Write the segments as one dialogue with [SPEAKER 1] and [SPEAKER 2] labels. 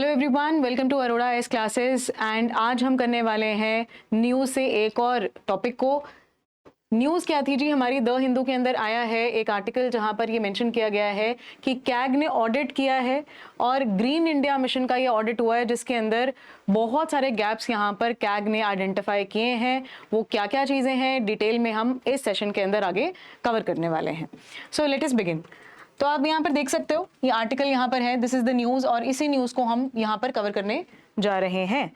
[SPEAKER 1] Hello everyone, welcome to Arora's classes. And आज हम करने वाले हैं न्यूज़ से एक और टॉपिक को। न्यूज़ क्या थी जी, हमारी द हिंदू के अंदर आया है एक आर्टिकल जहां पर ये मेंशन किया गया है कि कैग ने ऑडिट किया है और ग्रीन इंडिया मिशन का ये ऑडिट हुआ है, जिसके अंदर बहुत सारे गैप्स यहां पर कैग ने आइडेंटिफाई किए हैं। वो क्या क्या चीज़ें हैं डिटेल में हम इस सेशन के अंदर आगे कवर करने वाले हैं। So let us begin. तो आप यहाँ पर देख सकते हो, ये आर्टिकल यहाँ पर है, दिस इज द न्यूज़, और इसी न्यूज़ को हम यहाँ पर कवर करने जा रहे हैं।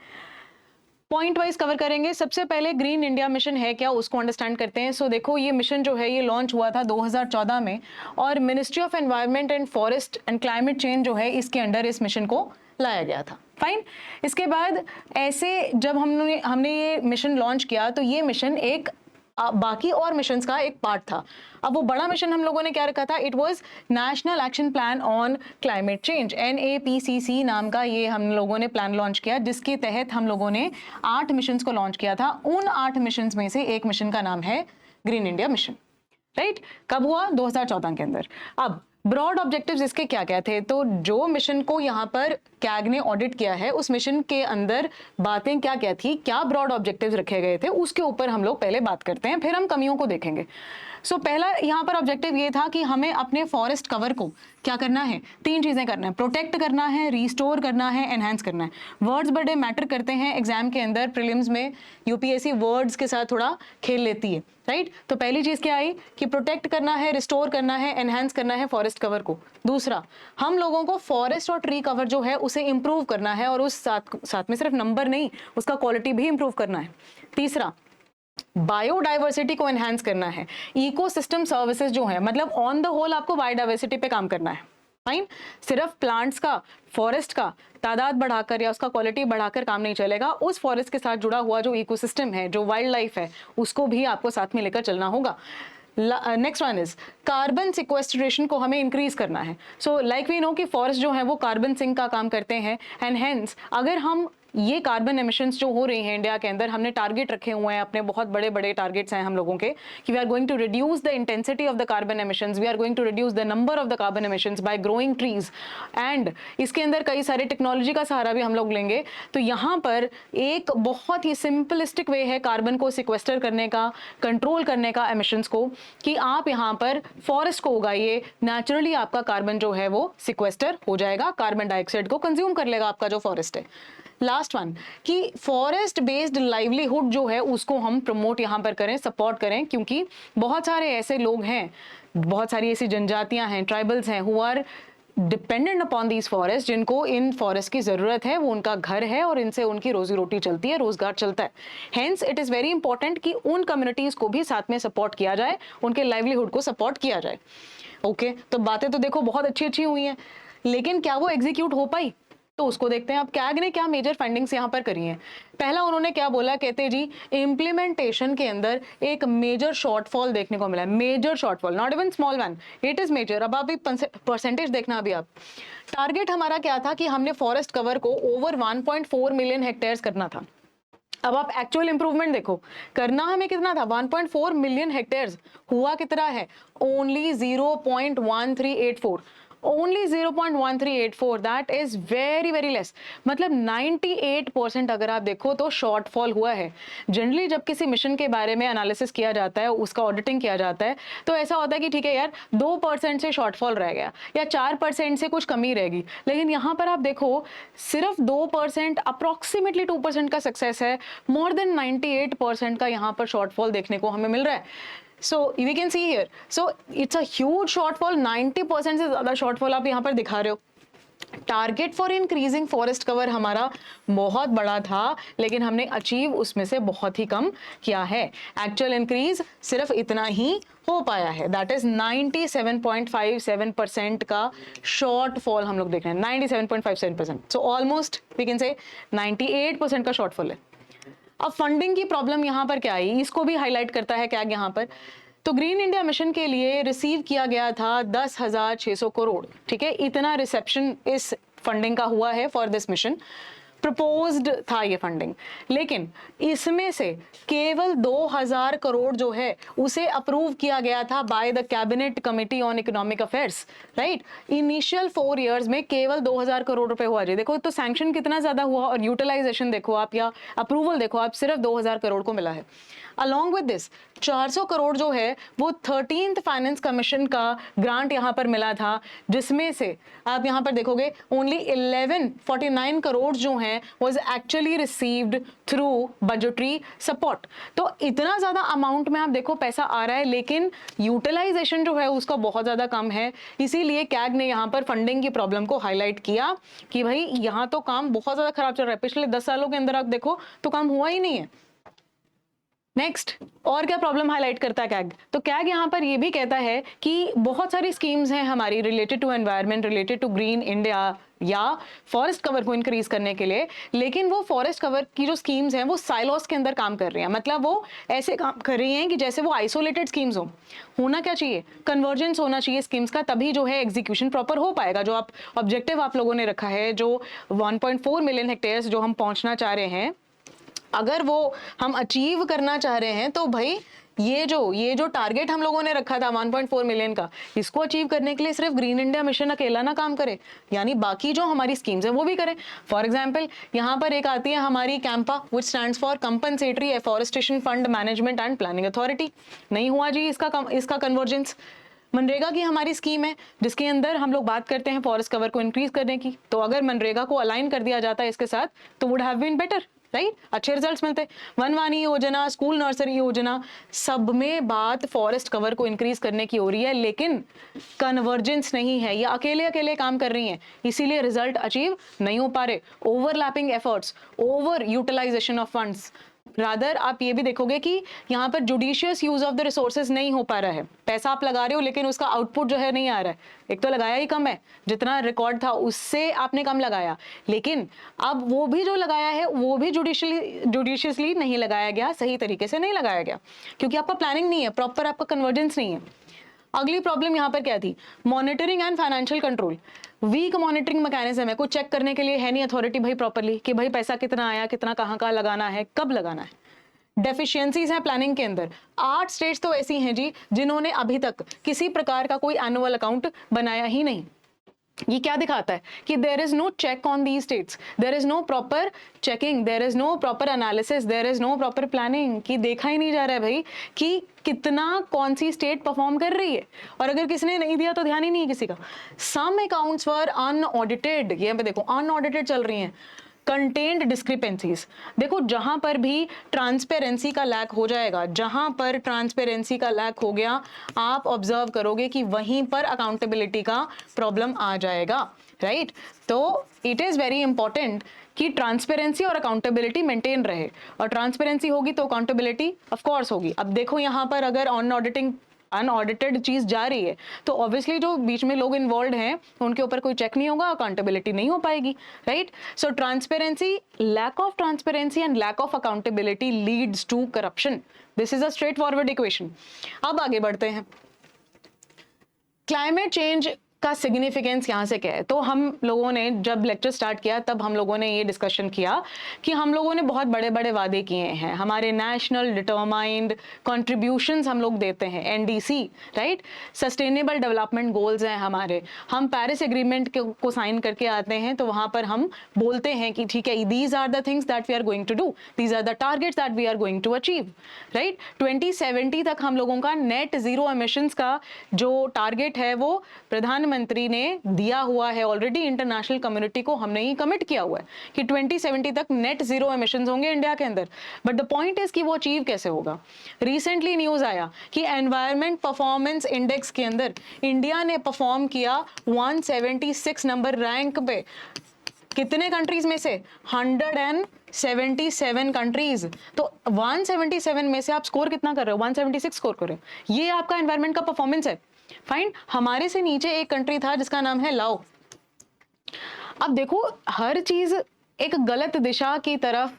[SPEAKER 1] पॉइंट वाइज कवर करेंगे। सबसे पहले ग्रीन इंडिया मिशन है क्या, उसको अंडरस्टैंड करते हैं। सो देखो, ये मिशन जो है ये लॉन्च हुआ था 2014 में, और ministry of environment and forest and climate change जो है इसके अंडर इस मिशन को लाया गया था। फाइन। इसके बाद ऐसे जब हमने ये मिशन लॉन्च किया तो ये मिशन एक बाकी और मिशंस का एक पार्ट था। अब वो बड़ा मिशन हम लोगों ने क्या रखा था, it was national action plan on climate change, NAPCC नाम का ये हम लोगों ने प्लान लॉन्च किया, जिसके तहत हम लोगों ने 8 मिशंस को लॉन्च किया था। उन 8 मिशंस में से एक मिशन का नाम है ग्रीन इंडिया मिशन। राइट, कब हुआ? 2014 के अंदर। अब ब्रॉड ऑब्जेक्टिव्स इसके क्या क्या थे, तो जो मिशन को यहाँ पर कैग ने ऑडिट किया है उस मिशन के अंदर बातें क्या क्या थी, क्या ब्रॉड ऑब्जेक्टिव्स रखे गए थे, उसके ऊपर हम लोग पहले बात करते हैं, फिर हम कमियों को देखेंगे। सो पहला यहाँ पर ऑब्जेक्टिव ये था कि हमें अपने फॉरेस्ट कवर को क्या करना है, 3 चीजें करना है, प्रोटेक्ट करना है, रिस्टोर करना है, एनहांस करना है। वर्ड्स बड़े मैटर करते हैं एग्जाम के अंदर, प्रीलिम्स में यूपीएससी वर्ड्स के साथ थोड़ा खेल लेती है। राइट, तो पहली चीज क्या आई कि प्रोटेक्ट करना है, रिस्टोर करना है, एनहांस करना है फॉरेस्ट कवर को। दूसरा, हम लोगों को फॉरेस्ट और ट्री कवर जो है उसे इंप्रूव करना है, और उस साथ में सिर्फ नंबर नहीं, उसका क्वालिटी भी इंप्रूव करना है। तीसरा, बायोडाइवर्सिटी को एनहांस करना है। इकोसिस्टम सर्विसेज जो है, मतलब ऑन द होल आपको बायोडाइवर्सिटी पे काम करना है। फाइन, सिर्फ प्लांट्स का, फॉरेस्ट का तादाद बढ़ाकर या उसका क्वालिटी बढ़ाकर काम नहीं चलेगा। उस फॉरेस्ट के साथ जुड़ा हुआ जो इकोसिस्टम है, जो वाइल्ड लाइफ है, उसको भी आपको साथ में लेकर चलना होगा। Next one is carbon sequestration को हमें इंक्रीज करना है। सो लाइक वी नो कि फॉरेस्ट जो है वो कार्बन सिंक का काम करते हैं, एंड हेंस अगर हम ये कार्बन एमिशंस जो हो रही हैं इंडिया के अंदर, हमने टारगेट रखे हुए हैं, अपने बहुत बड़े बड़े टारगेट्स हैं हम लोगों के, कि we are going to reduce the intensity of the carbon emissions, we are going to reduce the number of the carbon emissions by growing trees, and इसके अंदर कई सारे टेक्नोलॉजी का सहारा भी हम लोग लेंगे। तो यहाँ पर एक बहुत ही सिंपलिस्टिक वे है कार्बन को सिक्वेस्टर करने का, कंट्रोल करने का एमिशंस को, कि आप यहाँ पर फॉरेस्ट को उगाइए, नेचुरली आपका कार्बन जो है वो सिक्वेस्टर हो जाएगा, कार्बन डाइऑक्साइड को कंज्यूम कर लेगा आपका जो फॉरेस्ट है। लास्ट वन, कि फॉरेस्ट बेस्ड लाइवलीहुड जो है उसको हम प्रमोट यहाँ पर करें, सपोर्ट करें, क्योंकि बहुत सारे ऐसे लोग हैं, बहुत सारी ऐसी जनजातियां हैं, ट्राइबल्स हैं, who are dependent upon these forest, जिनको इन फॉरेस्ट की जरूरत है, वो उनका घर है और इनसे उनकी रोजी रोटी चलती है, रोजगार चलता है। Hence it is very important कि उन कम्युनिटीज को भी साथ में सपोर्ट किया जाए, उनके लाइवलीहुड को सपोर्ट किया जाए। ओके, तो बातें तो देखो बहुत अच्छी अच्छी हुई हैं, लेकिन क्या वो एग्जीक्यूट हो पाई, तो उसको देखते हैं। अब कैग ने क्या मेजर फाइंडिंग्स यहाँ पर करी हैं। पहला उन्होंने क्या बोला, कहते जी इम्प्लीमेंटेशन के अंदर एक मेजर शॉर्टफॉल देखने को मिला है। Major shortfall, not even small one, it is major. अब आप परसेंटेज देखना, अभी आप टारगेट हमारा क्या था कि हमने फॉरेस्ट कवर को ओवर 1.4 मिलियन हेक्टेयर्स करना था। अब आप एक्चुअल इंप्रूवमेंट देखो, करना हमें कितना था, 1.4 मिलियन हेक्टेयर्स, हुआ कितना है, only 0.1384, only 0.1384, that is very very less. मतलब 98% अगर आप देखो तो शॉर्टफॉल हुआ है। जनरली जब किसी मिशन के बारे में एनालिसिस किया जाता है, उसका ऑडिटिंग किया जाता है, तो ऐसा होता है कि ठीक है यार 2% से शॉर्टफॉल रह गया या 4% से कुछ कमी रहेगी, लेकिन यहाँ पर आप देखो सिर्फ 2%, अप्रोक्सीमेटली 2% का सक्सेस है, मोर देन 98% का यहाँ पर शॉर्टफॉल देखने को हमें मिल रहा है। So we can see here, so it's a huge shortfall, 90% से ज्यादा shortfall आप यहाँ पर दिखा रहे हो। Target for increasing forest cover हमारा बहुत बड़ा था, लेकिन हमने अचीव उसमें से बहुत ही कम किया है। एक्चुअल इंक्रीज सिर्फ इतना ही हो पाया है, दैट इज 97.57% का शॉर्टफॉल हम लोग देख रहे हैं, 97.57%। So almost we can say 98% का शॉर्टफॉल है। अब फंडिंग की प्रॉब्लम यहाँ पर क्या आई, इसको भी हाईलाइट करता है क्या यहाँ पर। तो ग्रीन इंडिया मिशन के लिए रिसीव किया गया था 10,600 करोड़, ठीक है, इतना रिसेप्शन इस फंडिंग का हुआ है फॉर दिस मिशन। प्रपोज्ड था ये फंडिंग, लेकिन इसमें से केवल 2000 करोड़ जो है उसे अप्रूव किया गया था by the cabinet committee on economic affairs, right. Initial 4 years में केवल 2000 करोड़ रुपए हुआ जी। देखो तो सैंक्शन कितना ज्यादा हुआ और यूटिलाइजेशन देखो आप या अप्रूवल देखो आप, सिर्फ 2000 करोड़ को मिला है। अलॉन्ग विद दिस 400 करोड़ जो है वो 13th फाइनेंस कमीशन का ग्रांट यहां पर मिला था, जिसमें से आप यहां पर देखोगे ओनली 1149 करोड़ जो हैं was actually received through budgetary support. तो इतना ज्यादा अमाउंट में आप देखो पैसा आ रहा है, लेकिन यूटिलाइजेशन जो है उसका बहुत ज्यादा कम है। इसीलिए कैग ने यहां पर फंडिंग की प्रॉब्लम को हाईलाइट किया कि भाई यहां तो काम बहुत ज्यादा खराब चल रहा है। पिछले 10 सालों के अंदर आप देखो तो काम हुआ ही नहीं है। नेक्स्ट, और क्या प्रॉब्लम हाईलाइट करता है कैग? तो कैग यहाँ पर ये भी कहता है कि बहुत सारी स्कीम्स हैं हमारी related to environment, related to green India या फॉरेस्ट कवर को इंक्रीज करने के लिए, लेकिन वो फॉरेस्ट कवर की जो स्कीम्स हैं वो साइलोस के अंदर काम कर रही हैं। मतलब वो ऐसे काम कर रही हैं कि जैसे वो आइसोलेटेड स्कीम्स हो। होना क्या चाहिए? कन्वर्जेंस होना चाहिए स्कीम्स का, तभी जो है एग्जीक्यूशन प्रॉपर हो पाएगा। जो आप ऑब्जेक्टिव आप लोगों ने रखा है, जो 1.4 मिलियन हेक्टेयर्स जो हम पहुंचना चाह रहे हैं, अगर वो हम अचीव करना चाह रहे हैं तो भाई ये जो टारगेट हम लोगों ने रखा था 1.4 मिलियन का, इसको अचीव करने के लिए सिर्फ ग्रीन इंडिया मिशन अकेला ना काम करे, यानी बाकी जो हमारी स्कीम्स हैं वो भी करें। फॉर एग्जांपल यहाँ पर एक आती है हमारी कैंपा, विच stands for compensatory afforestation fund management and planning authority. नहीं हुआ जी इसका कन्वर्जेंस। मनरेगा की हमारी स्कीम है जिसके अंदर हम लोग बात करते हैं फॉरेस्ट कवर को इंक्रीज करने की, तो अगर मनरेगा को अलाइन कर दिया जाता है इसके साथ तो would have been better, right, अच्छे रिजल्ट्स मिलते। वनवानी योजना, स्कूल नर्सरी योजना, सब में बात फॉरेस्ट कवर को इंक्रीज करने की हो रही है, लेकिन कन्वर्जेंस नहीं है। ये अकेले अकेले काम कर रही हैं, इसीलिए रिजल्ट अचीव नहीं हो पा रहे। Overlapping efforts, over utilization of funds. Rather आप ये भी देखोगे कि यहाँ पर judicious use of the resources नहीं हो पा रहा है। पैसा आप लगा रहे हो लेकिन उसका आउटपुट जो है नहीं आ रहा है। एक तो लगाया ही कम है, जितना रिकॉर्ड था उससे आपने कम लगाया, लेकिन अब वो भी जो लगाया है वो भी जुडिशियसली नहीं लगाया गया, सही तरीके से नहीं लगाया गया, क्योंकि आपका प्लानिंग नहीं है, प्रॉपर आपका कन्वर्जेंस नहीं है। अगली प्रॉब्लम यहाँ पर क्या थी? Monitoring and financial control. Weak monitoring mechanism है, कुछ चेक करने के लिए है नहीं अथॉरिटी भाई प्रॉपर्ली कि भाई पैसा कितना आया, कितना कहाँ लगाना है, कब लगाना है। डेफिशिएंसीज हैं प्लानिंग के अंदर। 8 स्टेट्स तो ऐसी हैं जी जिन्होंने अभी तक किसी प्रकार का कोई एनुअल अकाउंट बनाया ही नहीं। ये क्या दिखाता है कि there is no check on the states, there is no proper checking, there is no proper analysis, there is no proper planning, कि देखा ही नहीं जा रहा है भाई कि कितना कौन सी स्टेट परफॉर्म कर रही है, और अगर किसने नहीं दिया तो ध्यान ही नहीं है किसी का। सम अकाउंट्स वर अनऑडिटेड, ये पे देखो अनऑडिटेड चल रही हैं। कंटेंट डिस्क्रिपेंसीज, देखो जहां पर भी ट्रांसपेरेंसी का लैक हो जाएगा, जहां पर ट्रांसपेरेंसी का लैक हो गया, आप ऑब्जर्व करोगे कि वहीं पर अकाउंटेबिलिटी का प्रॉब्लम आ जाएगा, राइट। तो इट इज वेरी इंपॉर्टेंट कि ट्रांसपेरेंसी और अकाउंटेबिलिटी मेंटेन रहे, और ट्रांसपेरेंसी होगी तो अकाउंटेबिलिटी ऑफ कोर्स होगी। अब देखो यहाँ पर अगर अनऑडिटेड चीज जा रही है तो ऑब्वियसली जो बीच में लोग इन्वॉल्व हैं उनके ऊपर कोई चेक नहीं होगा, अकाउंटेबिलिटी नहीं हो पाएगी, right. So transparency, lack of transparency and lack of accountability leads to corruption. This is a straightforward equation. अब आगे बढ़ते हैं। क्लाइमेट चेंज का सिग्निफिकेंस यहाँ से क्या है? तो हम लोगों ने जब लेक्चर स्टार्ट किया तब हम लोगों ने ये डिस्कशन किया कि हम लोगों ने बहुत बड़े बड़े वादे किए हैं, हमारे नेशनल डिटरमाइंड कंट्रीब्यूशंस हम लोग देते हैं, NDC, right, sustainable development goals हैं हमारे। हम पेरिस एग्रीमेंट को साइन करके आते हैं तो वहां पर हम बोलते हैं कि ठीक है, these are the things that we are going to do, these are the targets that we are going to achieve, right. 2070 तक हम लोगों का नेट जीरो एमिशंस का जो टारगेट है वो प्रधानमंत्री ने दिया हुआ है ऑलरेडी, इंटरनेशनल कम्युनिटी को हमने ही कमिट किया हुआ है कि 2070 तक नेट जीरो एमिशंस होंगे इंडिया के अंदर। बट द पॉइंट इज कि वो अचीव कैसे होगा? रिसेंटली न्यूज आया कि एनवायरमेंट परफॉर्मेंस इंडेक्स के अंदर इंडिया ने परफॉर्म किया 176 नंबर रैंक पे। कितने कंट्रीज में से? 177 कंट्रीज। तो 177 में से आप स्कोर कितना कर रहे हो? 176 स्कोर कर रहे हो। ये आपका एनवायरमेंट का परफॉर्मेंस है। फाइन। हमारे से नीचे एक कंट्री था जिसका नाम है लाओ। अब देखो हर चीज एक गलत दिशा की तरफ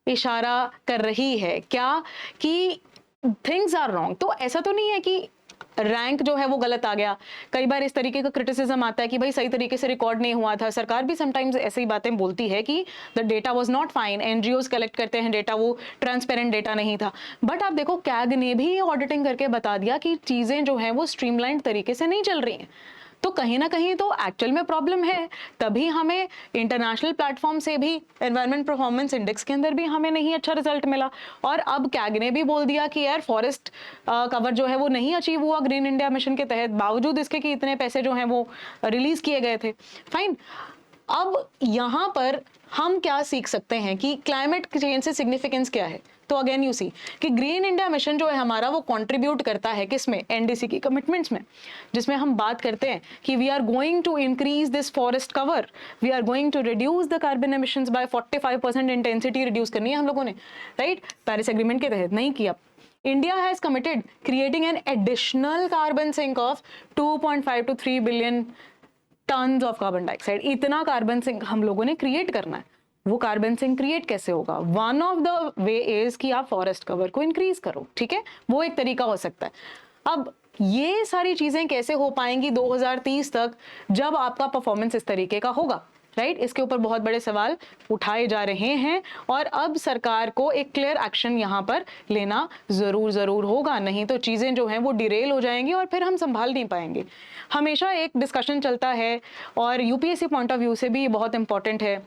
[SPEAKER 1] इशारा कर रही है क्या, कि थिंग्स आर रॉन्ग। तो ऐसा तो नहीं है कि रैंक जो है वो गलत आ गया, कई बार इस तरीके का क्रिटिसिज्म आता है कि भाई सही तरीके से रिकॉर्ड नहीं हुआ था। सरकार भी समटाइम्स ऐसी बातें बोलती है कि the data was not fine, NGOs collect करते हैं डेटा, वो ट्रांसपेरेंट डेटा नहीं था। बट आप देखो कैग ने भी ऑडिटिंग करके बता दिया कि चीजें जो हैं वो स्ट्रीमलाइंड तरीके से नहीं चल रही हैं। तो कहीं ना कहीं तो एक्चुअल में प्रॉब्लम है, तभी हमें इंटरनेशनल प्लेटफॉर्म से भी एनवायरमेंट परफॉर्मेंस इंडेक्स के अंदर भी हमें नहीं अच्छा रिजल्ट मिला। और अब कैग ने भी बोल दिया कि यार फॉरेस्ट कवर जो है वो नहीं अचीव हुआ ग्रीन इंडिया मिशन के तहत, बावजूद इसके कि इतने पैसे जो हैं वो रिलीज किए गए थे। फाइन, अब यहाँ पर हम क्या सीख सकते हैं कि क्लाइमेट चेंज से सिग्निफिकेंस क्या है। तो अगेन यू सी कि ग्रीन इंडिया मिशन जो है हमारा वो कंट्रीब्यूट करता है किसमें, एनडीसी की कमिटमेंट्स में, जिसमें हम बात करते हैं कि we are going to increase this forest cover, we are going to reduce the carbon emissions by 45%, intensity reduce करनी है हम लोगों ने, राइट, पेरिस एग्रीमेंट के तहत नहीं किया। India has committed creating an additional carbon sink of 2.5 to 3 billion tons of carbon dioxide। इतना कार्बन सिंक हम लोगों ने क्रिएट करना है। वो कार्बन सिंक क्रिएट कैसे होगा? One of the way is कि आप फॉरेस्ट कवर को इंक्रीज करो, ठीक है, वो एक तरीका हो सकता है। अब ये सारी चीजें कैसे हो पाएंगी 2030 तक, जब आपका परफॉर्मेंस इस तरीके का होगा, राइट? इसके ऊपर बहुत बड़े सवाल उठाए जा रहे हैं और अब सरकार को एक क्लियर एक्शन यहाँ पर लेना जरूर होगा, नहीं तो चीजें जो हैं वो डिरेल हो जाएंगी और फिर हम संभाल नहीं पाएंगे। हमेशा एक डिस्कशन चलता है और यूपीएससी पॉइंट ऑफ व्यू से भी ये बहुत इंपॉर्टेंट है।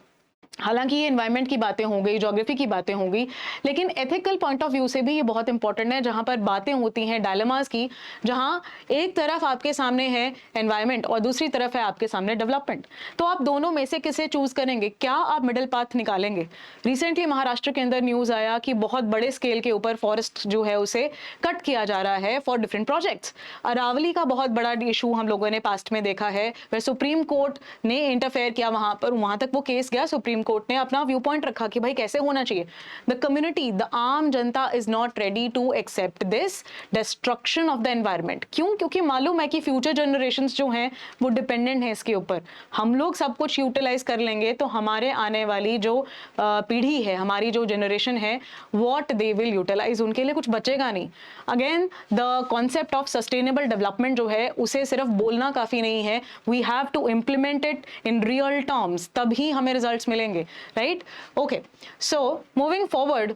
[SPEAKER 1] हालांकि ये एनवायरनमेंट की बातें हो गई, ज्योग्राफी की बातें हो गई, लेकिन एथिकल पॉइंट ऑफ व्यू से भी ये बहुत इंपॉर्टेंट है, जहां पर बातें होती हैं डायलेमास की, जहां एक तरफ आपके सामने है एनवायरनमेंट और दूसरी तरफ है आपके सामने डेवलपमेंट। तो आप दोनों में से किसे चूज करेंगे? क्या आप मिडिल पाथ निकालेंगे? रिसेंटली महाराष्ट्र के अंदर न्यूज आया कि बहुत बड़े स्केल के ऊपर फॉरेस्ट जो है उसे कट किया जा रहा है फॉर डिफरेंट प्रोजेक्ट्स। अरावली का बहुत बड़ा इशू हम लोगों ने पास्ट में देखा है, वह सुप्रीम कोर्ट ने इंटरफेयर किया वहां पर, वहां तक वो केस गया, सुप्रीम कोर्ट ने अपना व्यू पॉइंट रखा कि भाई कैसे होना चाहिए। द कम्युनिटी, द आम जनता is not ready to accept this destruction of the environment. क्यों? क्योंकि मालूम है कि फ्यूचर जनरेशंस जो हैं वो डिपेंडेंट है इसके ऊपर। हम लोग सब कुछ यूटिलाइज कर लेंगे तो हमारे आने वाली जो पीढ़ी है, हमारी जो जनरेशन है, व्हाट दे विल यूटिलाइज, उनके लिए कुछ बचेगा नहीं। Again the concept of sustainable development जो है उसे सिर्फ बोलना काफी नहीं है, we have to implement it in real terms, तभी हमें रिजल्ट्स मिलेंगे, right? Okay, so moving forward,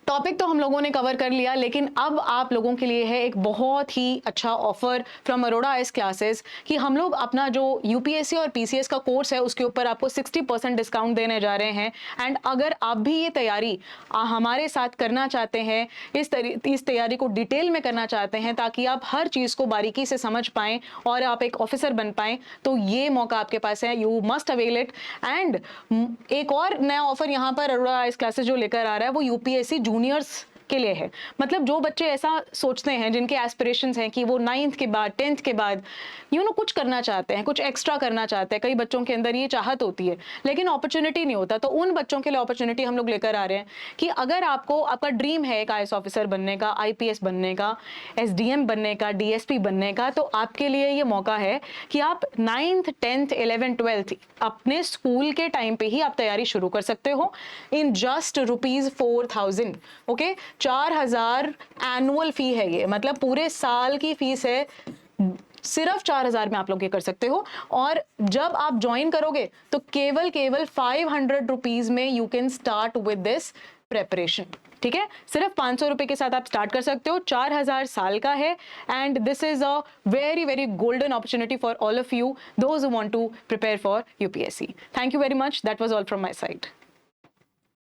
[SPEAKER 1] topic तो हम लोगों ने कवर कर लिया, लेकिन अब आप लोगों के लिए है एक बहुत ही अच्छा offer from Arora IAS classes कि हम लोग अपना जो यूपीएससी और पीसीएस का कोर्स है उसके ऊपर आपको 60% डिस्काउंट देने जा रहे हैं। एंड अगर आप भी ये तैयारी हमारे साथ करना चाहते हैं, इस तैयारी को डिटेल में करना चाहते हैं ताकि आप हर चीज़ को बारीकी से समझ पाएं और आप एक ऑफिसर बन पाएं, तो ये मौका आपके पास है, you must avail it. And एक और नया ऑफर यहाँ पर अरोड़ा आईएएस क्लासेस जो लेकर आ रहा है वो यूपीएससी जूनियर्स के लिए है। मतलब जो बच्चे ऐसा सोचते हैं, जिनके एस्पिरेशंस हैं कि वो 9th के बाद 10th के बाद कुछ करना चाहते हैं, कुछ एक्स्ट्रा करना चाहते हैं, कई बच्चों के अंदर ये चाहत होती है लेकिन अपॉर्चुनिटी नहीं होता, तो उन बच्चों के लिए अपॉर्चुनिटी हम लोग लेकर आ रहे हैं कि अगर आपका ड्रीम है एक आईएएस ऑफिसर बनने का, आईपीएस बनने का, एसडीएम बनने का, डीएसपी बनने का, तो आपके लिए ये मौका है कि आप 9th 10th 11th 12th अपने स्कूल के टाइम पे ही आप तैयारी शुरू कर सकते हो इन जस्ट ₹4,000। ओके, 4,000 एनुअल फी है ये, मतलब पूरे साल की फीस है, सिर्फ 4,000 में आप लोग ये कर सकते हो। और जब आप ज्वाइन करोगे तो केवल 500 रुपीज में you can start with this preparation, ठीक है? सिर्फ 500 रुपए के साथ आप स्टार्ट कर सकते हो, 4,000 साल का है। And this is a very very golden opportunity for all of you those who want to prepare for UPSC. Thank you very much, that was all from my side.